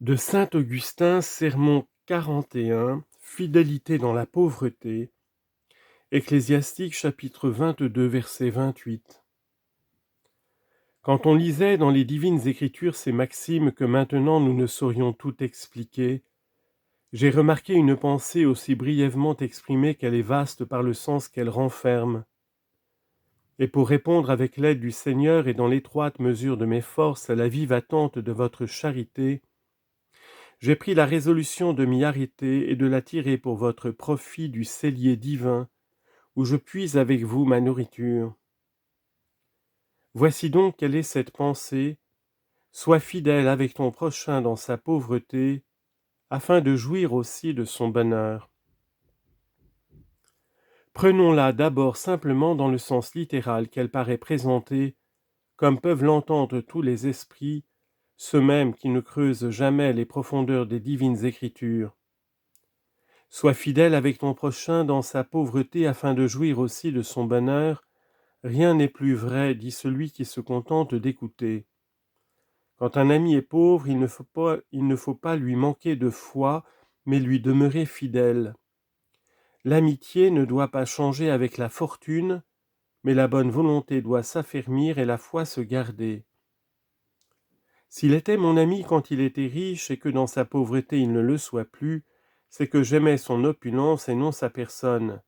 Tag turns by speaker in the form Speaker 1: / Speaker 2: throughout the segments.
Speaker 1: De saint Augustin, sermon 41, fidélité dans la pauvreté, Ecclésiastique chapitre 22, verset 28. Quand on lisait dans les divines écritures ces maximes que maintenant nous ne saurions tout expliquer, j'ai remarqué une pensée aussi brièvement exprimée qu'elle est vaste par le sens qu'elle renferme. Et pour répondre avec l'aide du Seigneur et dans l'étroite mesure de mes forces à la vive attente de votre charité, j'ai pris la résolution de m'y arrêter et de la tirer pour votre profit du cellier divin, où je puise avec vous ma nourriture. Voici donc quelle est cette pensée. Sois fidèle avec ton prochain dans sa pauvreté, afin de jouir aussi de son bonheur. Prenons-la d'abord simplement dans le sens littéral qu'elle paraît présenter, comme peuvent l'entendre tous les esprits, ceux mêmes qui ne creusent jamais les profondeurs des divines écritures. Sois fidèle avec ton prochain dans sa pauvreté afin de jouir aussi de son bonheur. Rien n'est plus vrai, dit celui qui se contente d'écouter. Quand un ami est pauvre, il ne faut pas lui manquer de foi, mais lui demeurer fidèle. L'amitié ne doit pas changer avec la fortune, mais la bonne volonté doit s'affermir et la foi se garder. S'il était mon ami quand il était riche et que dans sa pauvreté il ne le soit plus, c'est que j'aimais son opulence et non sa personne.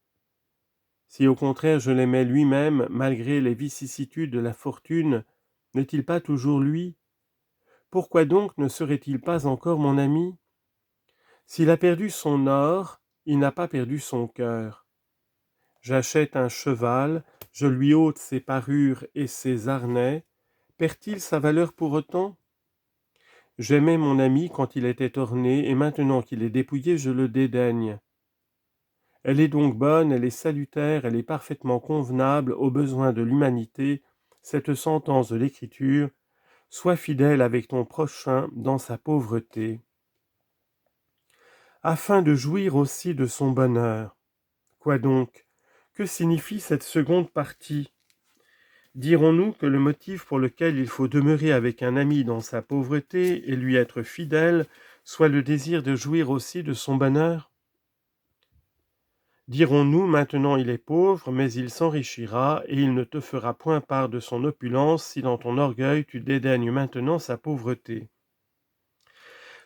Speaker 1: Si au contraire je l'aimais lui-même, malgré les vicissitudes de la fortune, n'est-il pas toujours lui? Pourquoi donc ne serait-il pas encore mon ami? S'il a perdu son or, il n'a pas perdu son cœur. J'achète un cheval, je lui ôte ses parures et ses harnais, perd-il sa valeur pour autant? J'aimais mon ami quand il était orné, et maintenant qu'il est dépouillé, je le dédaigne. Elle est donc bonne, elle est salutaire, elle est parfaitement convenable aux besoins de l'humanité, cette sentence de l'Écriture, sois fidèle avec ton prochain dans sa pauvreté, afin de jouir aussi de son bonheur. Quoi donc? Que signifie cette seconde partie? Dirons-nous que le motif pour lequel il faut demeurer avec un ami dans sa pauvreté et lui être fidèle soit le désir de jouir aussi de son bonheur? Dirons-nous maintenant il est pauvre, mais il s'enrichira, et il ne te fera point part de son opulence si dans ton orgueil tu dédaignes maintenant sa pauvreté.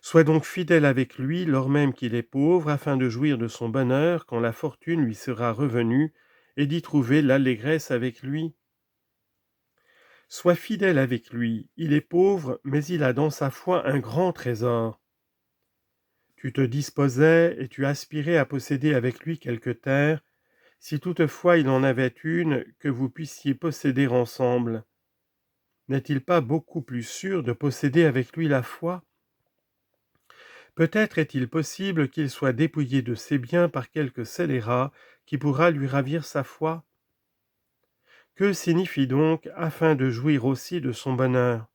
Speaker 1: Sois donc fidèle avec lui lors même qu'il est pauvre, afin de jouir de son bonheur quand la fortune lui sera revenue, et d'y trouver l'allégresse avec lui. Sois fidèle avec lui, il est pauvre, mais il a dans sa foi un grand trésor. Tu te disposais et tu aspirais à posséder avec lui quelque terre, si toutefois il en avait une que vous puissiez posséder ensemble. N'est-il pas beaucoup plus sûr de posséder avec lui la foi? Peut-être est-il possible qu'il soit dépouillé de ses biens par quelque scélérat qui pourra lui ravir sa foi? Que signifie donc « afin de jouir aussi de son bonheur » ?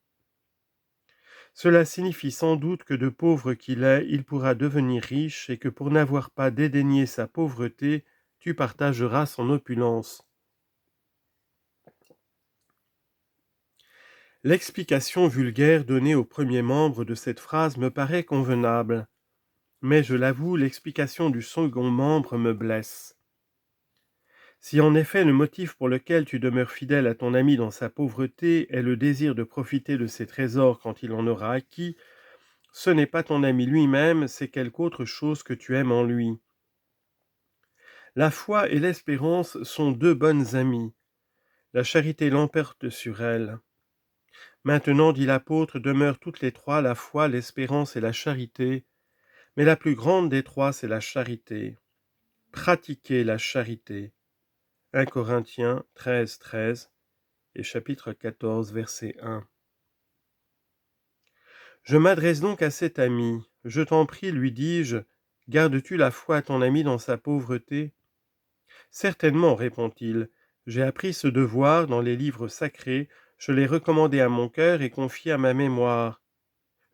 Speaker 1: Cela signifie sans doute que de pauvre qu'il est, il pourra devenir riche et que pour n'avoir pas dédaigné sa pauvreté, tu partageras son opulence. L'explication vulgaire donnée au premier membre de cette phrase me paraît convenable, mais je l'avoue, l'explication du second membre me blesse. Si en effet le motif pour lequel tu demeures fidèle à ton ami dans sa pauvreté est le désir de profiter de ses trésors quand il en aura acquis, ce n'est pas ton ami lui-même, c'est quelque autre chose que tu aimes en lui. La foi et l'espérance sont deux bonnes amies. La charité l'emporte sur elles. Maintenant, dit l'apôtre, demeurent toutes les trois, la foi, l'espérance et la charité, mais la plus grande des trois, c'est la charité. Pratiquez la charité. 1 Corinthiens 13, 13 et chapitre 14, verset 1. Je m'adresse donc à cet ami. Je t'en prie, lui dis-je, gardes-tu la foi à ton ami dans sa pauvreté? Certainement, répond-il, j'ai appris ce devoir dans les livres sacrés, je l'ai recommandé à mon cœur et confié à ma mémoire.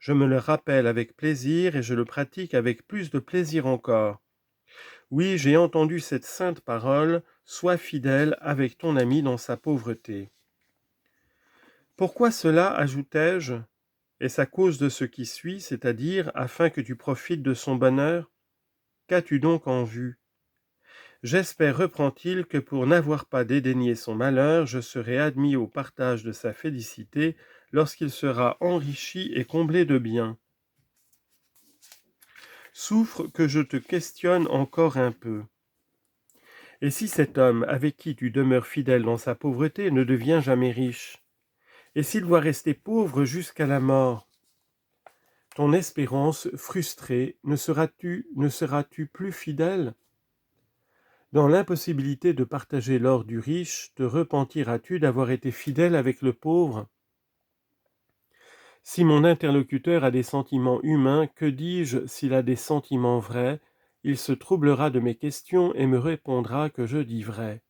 Speaker 1: Je me le rappelle avec plaisir et je le pratique avec plus de plaisir encore. Oui, j'ai entendu cette sainte parole, sois fidèle avec ton ami dans sa pauvreté. Pourquoi cela, ajoutai-je? Est-ce à cause de ce qui suit, c'est-à-dire afin que tu profites de son bonheur? Qu'as-tu donc en vue? J'espère, reprend-il, que pour n'avoir pas dédaigné son malheur, je serai admis au partage de sa félicité lorsqu'il sera enrichi et comblé de biens. Souffre que je te questionne encore un peu. Et si cet homme avec qui tu demeures fidèle dans sa pauvreté ne devient jamais riche? Et s'il doit rester pauvre jusqu'à la mort? Ton espérance frustrée, ne seras-tu plus fidèle? Dans l'impossibilité de partager l'or du riche, te repentiras-tu d'avoir été fidèle avec le pauvre? Si mon interlocuteur a des sentiments humains, que dis-je s'il a des sentiments vrais? Il se troublera de mes questions et me répondra que je dis vrai.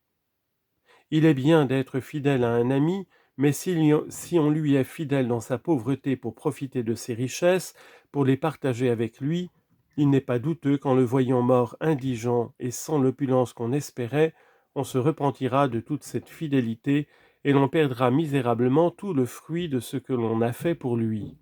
Speaker 1: Il est bien d'être fidèle à un ami, mais si on lui est fidèle dans sa pauvreté pour profiter de ses richesses, pour les partager avec lui, il n'est pas douteux qu'en le voyant mort indigent et sans l'opulence qu'on espérait, on se repentira de toute cette fidélité et l'on perdra misérablement tout le fruit de ce que l'on a fait pour lui.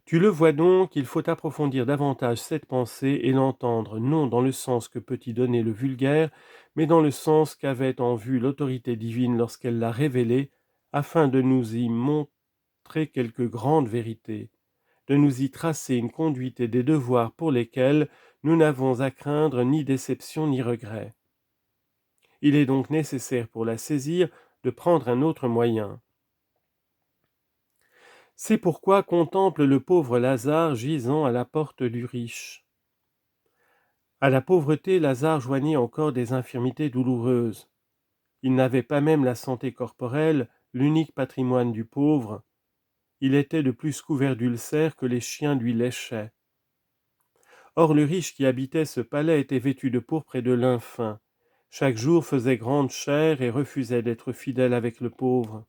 Speaker 1: Tu le vois donc, il faut approfondir davantage cette pensée et l'entendre non dans le sens que peut y donner le vulgaire, mais dans le sens qu'avait en vue l'autorité divine lorsqu'elle l'a révélée, afin de nous y montrer quelque grande vérité, de nous y tracer une conduite et des devoirs pour lesquels nous n'avons à craindre ni déception ni regret. Il est donc nécessaire pour la saisir de prendre un autre moyen. C'est pourquoi contemple le pauvre Lazare gisant à la porte du riche. À la pauvreté, Lazare joignait encore des infirmités douloureuses. Il n'avait pas même la santé corporelle, l'unique patrimoine du pauvre. Il était de plus couvert d'ulcères que les chiens lui léchaient. Or le riche qui habitait ce palais était vêtu de pourpre et de lin fin. Chaque jour faisait grande chère et refusait d'être fidèle avec le pauvre.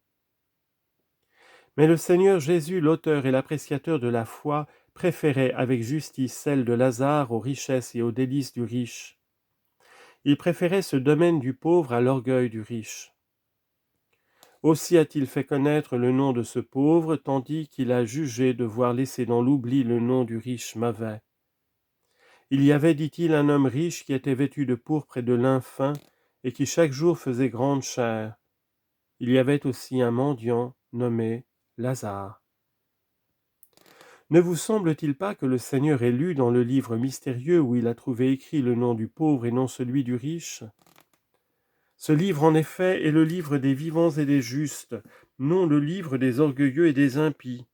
Speaker 1: Mais le Seigneur Jésus, l'auteur et l'appréciateur de la foi, préférait avec justice celle de Lazare aux richesses et aux délices du riche. Il préférait ce domaine du pauvre à l'orgueil du riche. Aussi a-t-il fait connaître le nom de ce pauvre, tandis qu'il a jugé devoir laisser dans l'oubli le nom du riche mauvais. Il y avait, dit-il, un homme riche qui était vêtu de pourpre et de lin fin, et qui chaque jour faisait grande chère. Il y avait aussi un mendiant nommé Lazare. Ne vous semble-t-il pas que le Seigneur ait lu dans le livre mystérieux où il a trouvé écrit le nom du pauvre et non celui du riche? Ce livre, en effet, est le livre des vivants et des justes, non le livre des orgueilleux et des impies.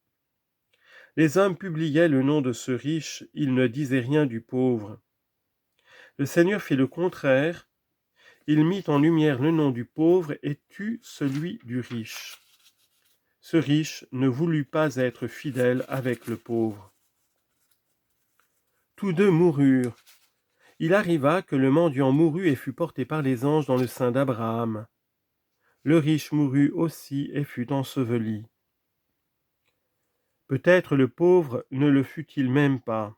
Speaker 1: Les hommes publiaient le nom de ce riche, ils ne disaient rien du pauvre. Le Seigneur fit le contraire, il mit en lumière le nom du pauvre et tut celui du riche. Ce riche ne voulut pas être fidèle avec le pauvre. Tous deux moururent. Il arriva que le mendiant mourut et fut porté par les anges dans le sein d'Abraham. Le riche mourut aussi et fut enseveli. Peut-être le pauvre ne le fut-il même pas.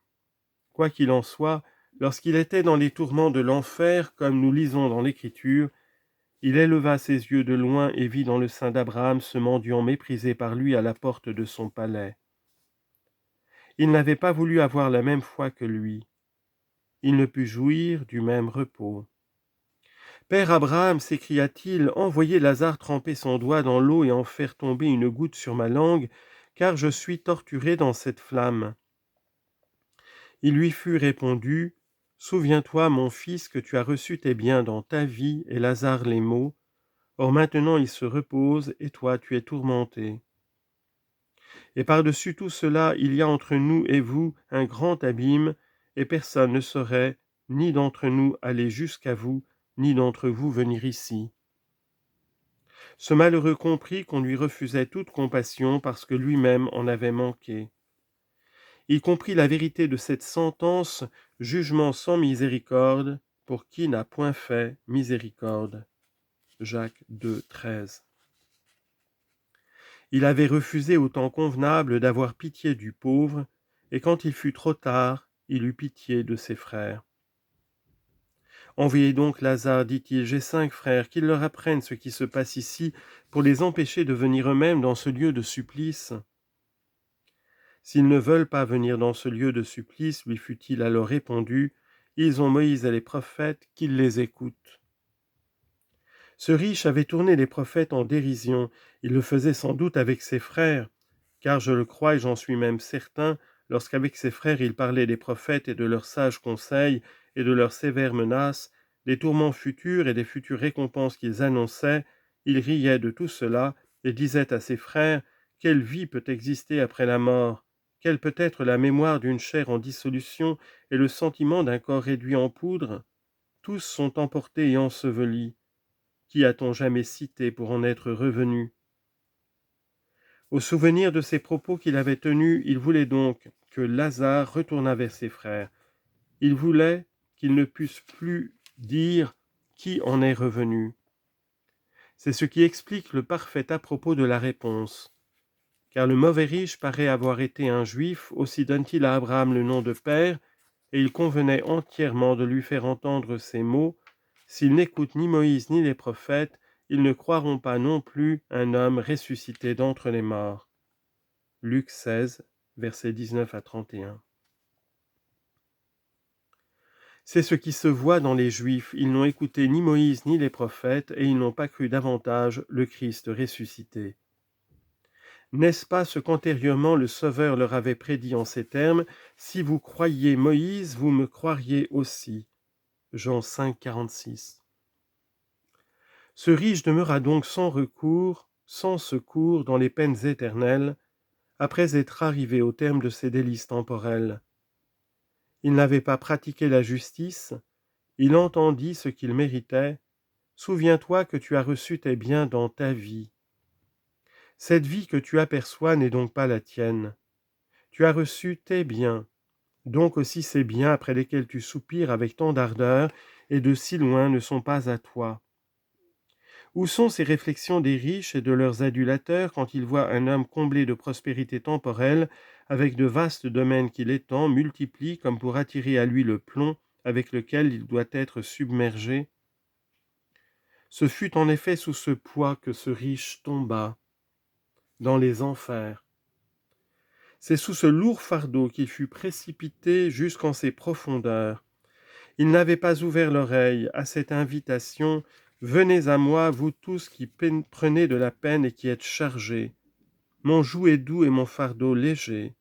Speaker 1: Quoi qu'il en soit, lorsqu'il était dans les tourments de l'enfer, comme nous lisons dans l'Écriture, il éleva ses yeux de loin et vit dans le sein d'Abraham ce mendiant méprisé par lui à la porte de son palais. Il n'avait pas voulu avoir la même foi que lui. Il ne put jouir du même repos. Père Abraham, s'écria-t-il, envoyez Lazare tremper son doigt dans l'eau et en faire tomber une goutte sur ma langue, car je suis torturé dans cette flamme. Il lui fut répondu, souviens-toi, mon fils, que tu as reçu tes biens dans ta vie, et Lazare les maux. Or maintenant il se repose, et toi tu es tourmenté. Et par-dessus tout cela, il y a entre nous et vous un grand abîme, et personne ne saurait, ni d'entre nous aller jusqu'à vous, ni d'entre vous venir ici. Ce malheureux comprit qu'on lui refusait toute compassion parce que lui-même en avait manqué. Il comprit la vérité de cette sentence, jugement sans miséricorde, pour qui n'a point fait miséricorde. Jacques 2, 13. Il avait refusé au temps convenable d'avoir pitié du pauvre, et quand il fut trop tard, il eut pitié de ses frères. Envoyez donc Lazare, dit-il, j'ai 5 frères, qu'ils leur apprennent ce qui se passe ici, pour les empêcher de venir eux-mêmes dans ce lieu de supplice. S'ils ne veulent pas venir dans ce lieu de supplice, lui fut-il alors répondu, ils ont Moïse et les prophètes, qu'ils les écoutent. Ce riche avait tourné les prophètes en dérision, il le faisait sans doute avec ses frères, car je le crois et j'en suis même certain, lorsqu'avec ses frères il parlait des prophètes et de leurs sages conseils et de leurs sévères menaces, des tourments futurs et des futures récompenses qu'ils annonçaient, il riait de tout cela et disait à ses frères, quelle vie peut exister après la mort? Quelle peut être la mémoire d'une chair en dissolution et le sentiment d'un corps réduit en poudre? Tous sont emportés et ensevelis. Qui a-t-on jamais cité pour en être revenu? Au souvenir de ces propos qu'il avait tenus, il voulait donc que Lazare retournât vers ses frères. Il voulait qu'ils ne puissent plus dire qui en est revenu. C'est ce qui explique le parfait à propos de la réponse. Car le mauvais riche paraît avoir été un juif, aussi donne-t-il à Abraham le nom de père, et il convenait entièrement de lui faire entendre ces mots, s'ils n'écoutent ni Moïse ni les prophètes, ils ne croiront pas non plus un homme ressuscité d'entre les morts. Luc 16, versets 19 à 31. C'est ce qui se voit dans les Juifs, ils n'ont écouté ni Moïse ni les prophètes, et ils n'ont pas cru davantage le Christ ressuscité. N'est-ce pas ce qu'antérieurement le Sauveur leur avait prédit en ces termes, « Si vous croyiez Moïse, vous me croiriez aussi » Jean 5, 46. Ce riche demeura donc sans recours, sans secours dans les peines éternelles, après être arrivé au terme de ses délices temporelles. Il n'avait pas pratiqué la justice, il entendit ce qu'il méritait. Souviens-toi que tu as reçu tes biens dans ta vie. Cette vie que tu aperçois n'est donc pas la tienne. Tu as reçu tes biens, donc aussi ces biens après lesquels tu soupires avec tant d'ardeur et de si loin ne sont pas à toi. Où sont ces réflexions des riches et de leurs adulateurs quand ils voient un homme comblé de prospérité temporelle, avec de vastes domaines qu'il étend, multiplie comme pour attirer à lui le plomb avec lequel il doit être submergé? Ce fut en effet sous ce poids que ce riche tomba dans les enfers. C'est sous ce lourd fardeau qu'il fut précipité jusqu'en ses profondeurs. Il n'avait pas ouvert l'oreille à cette invitation « Venez à moi, vous tous qui prenez de la peine et qui êtes chargés. Mon joug est doux et mon fardeau léger. »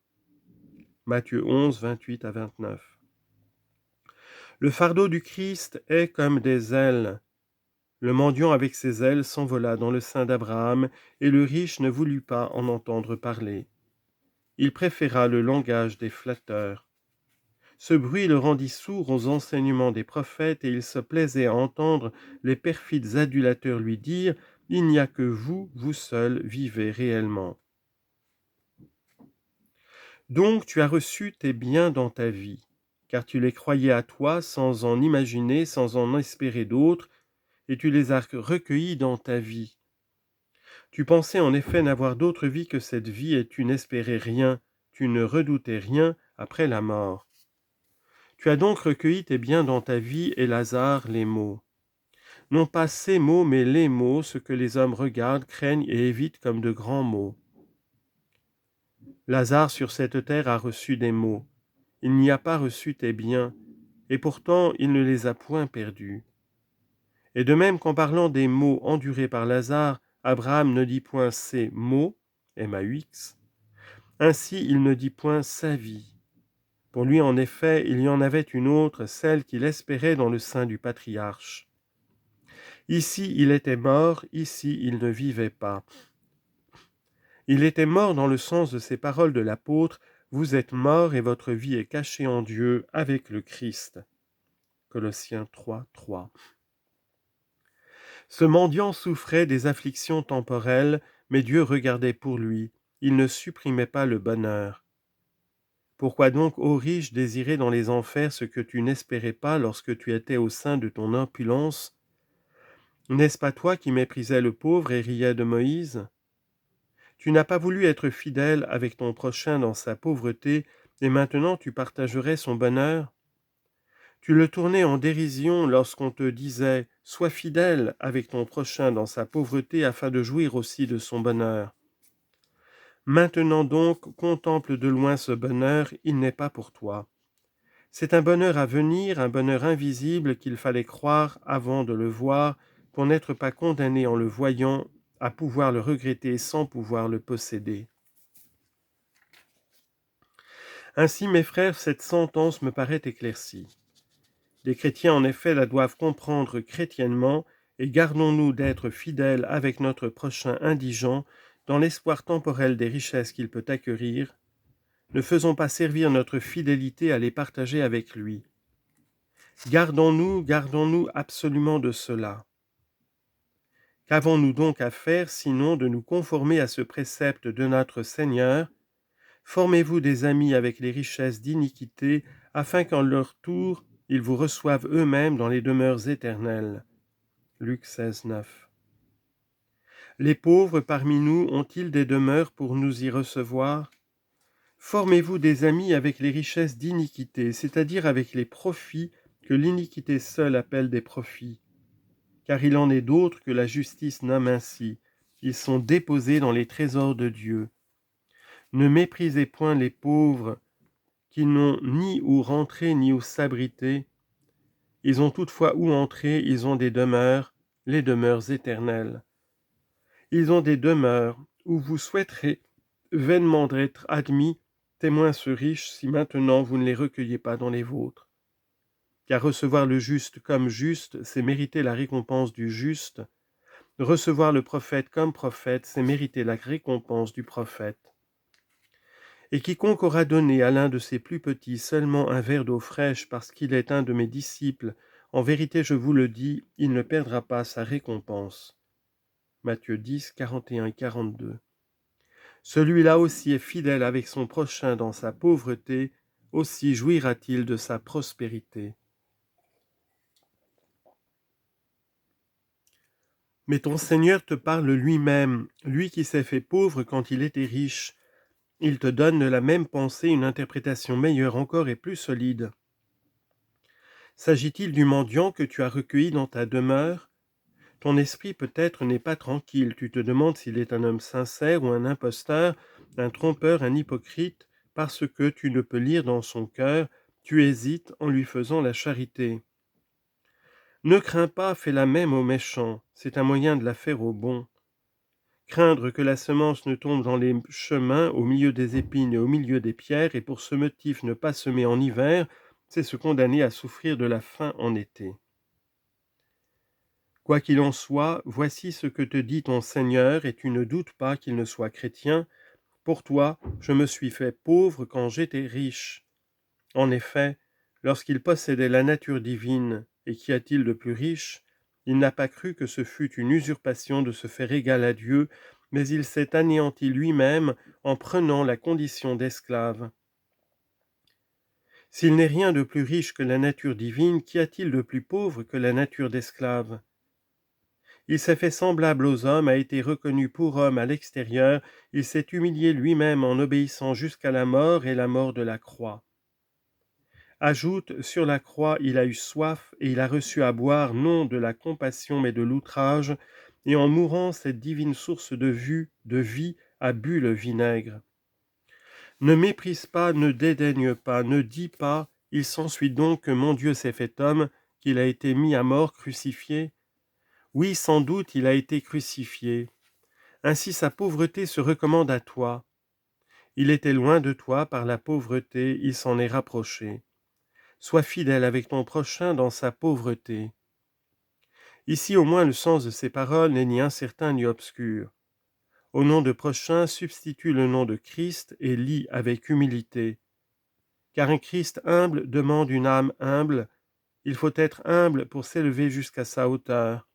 Speaker 1: Matthieu 11, 28 à 29. Le fardeau du Christ est comme des ailes. Le mendiant avec ses ailes s'envola dans le sein d'Abraham, et le riche ne voulut pas en entendre parler. Il préféra le langage des flatteurs. Ce bruit le rendit sourd aux enseignements des prophètes, et il se plaisait à entendre les perfides adulateurs lui dire « Il n'y a que vous, vous seuls, vivez réellement. » Donc tu as reçu tes biens dans ta vie, car tu les croyais à toi sans en imaginer, sans en espérer d'autres, et tu les as recueillis dans ta vie. Tu pensais en effet n'avoir d'autre vie que cette vie, et tu n'espérais rien, tu ne redoutais rien après la mort. Tu as donc recueilli tes biens dans ta vie, et Lazare les mots. Non pas ces mots, mais les mots, ce que les hommes regardent, craignent et évitent comme de grands mots. Lazare sur cette terre a reçu des maux. Il n'y a pas reçu tes biens, et pourtant il ne les a point perdus. Et de même qu'en parlant des maux endurés par Lazare, Abraham ne dit point ses maux, M-A-U-X, ainsi il ne dit point sa vie. Pour lui, en effet, il y en avait une autre, celle qu'il espérait dans le sein du patriarche. Ici, il était mort, ici, il ne vivait pas. Il était mort dans le sens de ces paroles de l'apôtre, « Vous êtes morts et votre vie est cachée en Dieu avec le Christ. » Colossiens 3, 3. Ce mendiant souffrait des afflictions temporelles, mais Dieu regardait pour lui, il ne supprimait pas le bonheur. Pourquoi donc, ô riche, désirer dans les enfers ce que tu n'espérais pas lorsque tu étais au sein de ton opulence? N'est-ce pas toi qui méprisais le pauvre et riais de Moïse? Tu n'as pas voulu être fidèle avec ton prochain dans sa pauvreté, et maintenant tu partagerais son bonheur? Tu le tournais en dérision lorsqu'on te disait « Sois fidèle avec ton prochain dans sa pauvreté afin de jouir aussi de son bonheur. » Maintenant donc, contemple de loin ce bonheur, il n'est pas pour toi. C'est un bonheur à venir, un bonheur invisible qu'il fallait croire avant de le voir, pour n'être pas condamné en le voyant, à pouvoir le regretter sans pouvoir le posséder. Ainsi, mes frères, cette sentence me paraît éclaircie. Les chrétiens, en effet, la doivent comprendre chrétiennement, et gardons-nous d'être fidèles avec notre prochain indigent, dans l'espoir temporel des richesses qu'il peut acquérir. Ne faisons pas servir notre fidélité à les partager avec lui. Gardons-nous absolument de cela. Qu'avons-nous donc à faire sinon de nous conformer à ce précepte de notre Seigneur? Formez-vous des amis avec les richesses d'iniquité, afin qu'en leur tour, ils vous reçoivent eux-mêmes dans les demeures éternelles. Luc 16, 9. Les pauvres parmi nous ont-ils des demeures pour nous y recevoir? Formez-vous des amis avec les richesses d'iniquité, c'est-à-dire avec les profits que l'iniquité seule appelle des profits. Car il en est d'autres que la justice nomme ainsi. Ils sont déposés dans les trésors de Dieu. Ne méprisez point les pauvres, qui n'ont ni où rentrer ni où s'abriter. Ils ont toutefois où entrer, ils ont des demeures, les demeures éternelles. Ils ont des demeures où vous souhaiterez vainement être admis, témoins ce riche, si maintenant vous ne les recueillez pas dans les vôtres. Car recevoir le juste comme juste, c'est mériter la récompense du juste. Recevoir le prophète comme prophète, c'est mériter la récompense du prophète. Et quiconque aura donné à l'un de ses plus petits seulement un verre d'eau fraîche parce qu'il est un de mes disciples, en vérité je vous le dis, il ne perdra pas sa récompense. Matthieu 10, 41 et 42. Celui-là aussi est fidèle avec son prochain dans sa pauvreté, aussi jouira-t-il de sa prospérité. Mais ton Seigneur te parle lui-même, lui qui s'est fait pauvre quand il était riche. Il te donne de la même pensée une interprétation meilleure encore et plus solide. S'agit-il du mendiant que tu as recueilli dans ta demeure? Ton esprit peut-être n'est pas tranquille, tu te demandes s'il est un homme sincère ou un imposteur, un trompeur, un hypocrite, parce que tu ne peux lire dans son cœur, tu hésites en lui faisant la charité. Ne crains pas, fais la même au méchant, c'est un moyen de la faire au bon. Craindre que la semence ne tombe dans les chemins, au milieu des épines et au milieu des pierres, et pour ce motif ne pas semer en hiver, c'est se condamner à souffrir de la faim en été. Quoi qu'il en soit, voici ce que te dit ton Seigneur, et tu ne doutes pas qu'il ne soit chrétien. Pour toi, je me suis fait pauvre quand j'étais riche. En effet, lorsqu'il possédait la nature divine, et qu'y a-t-il de plus riche, il n'a pas cru que ce fût une usurpation de se faire égal à Dieu, mais il s'est anéanti lui-même en prenant la condition d'esclave. S'il n'est rien de plus riche que la nature divine, qu'y a-t-il de plus pauvre que la nature d'esclave? Il s'est fait semblable aux hommes, a été reconnu pour homme à l'extérieur, il s'est humilié lui-même en obéissant jusqu'à la mort et la mort de la croix. Ajoute, sur la croix, il a eu soif et il a reçu à boire non de la compassion mais de l'outrage, et en mourant, cette divine source de vie, a bu le vinaigre. Ne méprise pas, ne dédaigne pas, ne dis pas, il s'ensuit donc que mon Dieu s'est fait homme, qu'il a été mis à mort, crucifié. Oui, sans doute, il a été crucifié. Ainsi sa pauvreté se recommande à toi. Il était loin de toi par la pauvreté, il s'en est rapproché. Sois fidèle avec ton prochain dans sa pauvreté. Ici au moins le sens de ces paroles n'est ni incertain ni obscur. Au nom de prochain substitue le nom de Christ et lis avec humilité. Car un Christ humble demande une âme humble, il faut être humble pour s'élever jusqu'à sa hauteur.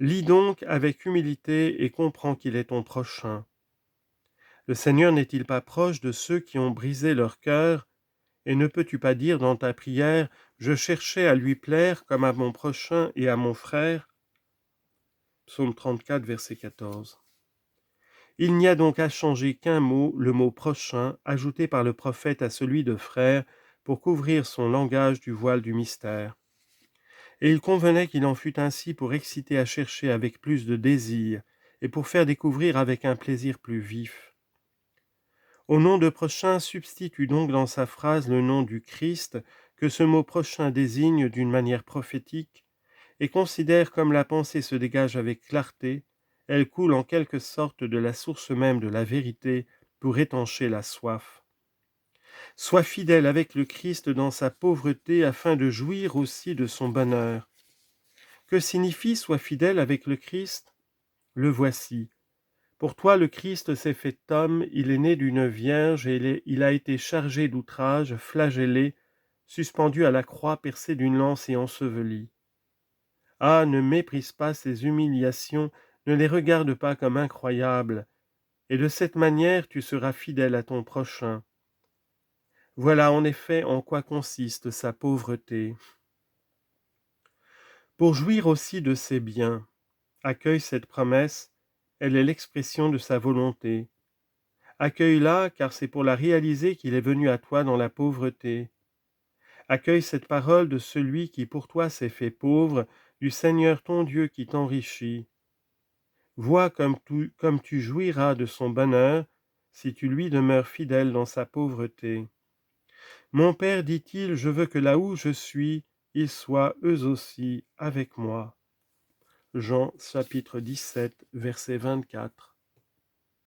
Speaker 1: Lis donc avec humilité et comprends qu'il est ton prochain. Le Seigneur n'est-il pas proche de ceux qui ont brisé leur cœur? Et ne peux-tu pas dire dans ta prière, je cherchais à lui plaire comme à mon prochain et à mon frère? Psaume 34, verset 14. Il n'y a donc à changer qu'un mot, le mot prochain, ajouté par le prophète à celui de frère, pour couvrir son langage du voile du mystère. Et il convenait qu'il en fût ainsi pour exciter à chercher avec plus de désir, et pour faire découvrir avec un plaisir plus vif. Au nom de prochain, substitue donc dans sa phrase le nom du Christ, que ce mot prochain désigne d'une manière prophétique, et considère comme la pensée se dégage avec clarté, elle coule en quelque sorte de la source même de la vérité pour étancher la soif. Sois fidèle avec le Christ dans sa pauvreté afin de jouir aussi de son bonheur. Que signifie sois fidèle avec le Christ? Le voici. Pour toi, le Christ s'est fait homme, il est né d'une vierge et il a été chargé d'outrages, flagellé, suspendu à la croix percée d'une lance et enseveli. Ah, ne méprise pas ces humiliations, ne les regarde pas comme incroyables, et de cette manière tu seras fidèle à ton prochain. Voilà en effet en quoi consiste sa pauvreté. Pour jouir aussi de ses biens, accueille cette promesse, elle est l'expression de sa volonté. Accueille-la, car c'est pour la réaliser qu'il est venu à toi dans la pauvreté. Accueille cette parole de celui qui pour toi s'est fait pauvre, du Seigneur ton Dieu qui t'enrichit. Vois comme tu jouiras de son bonheur, si tu lui demeures fidèle dans sa pauvreté. Mon Père, dit-il, je veux que là où je suis, ils soient eux aussi avec moi. Jean chapitre 17, verset 24.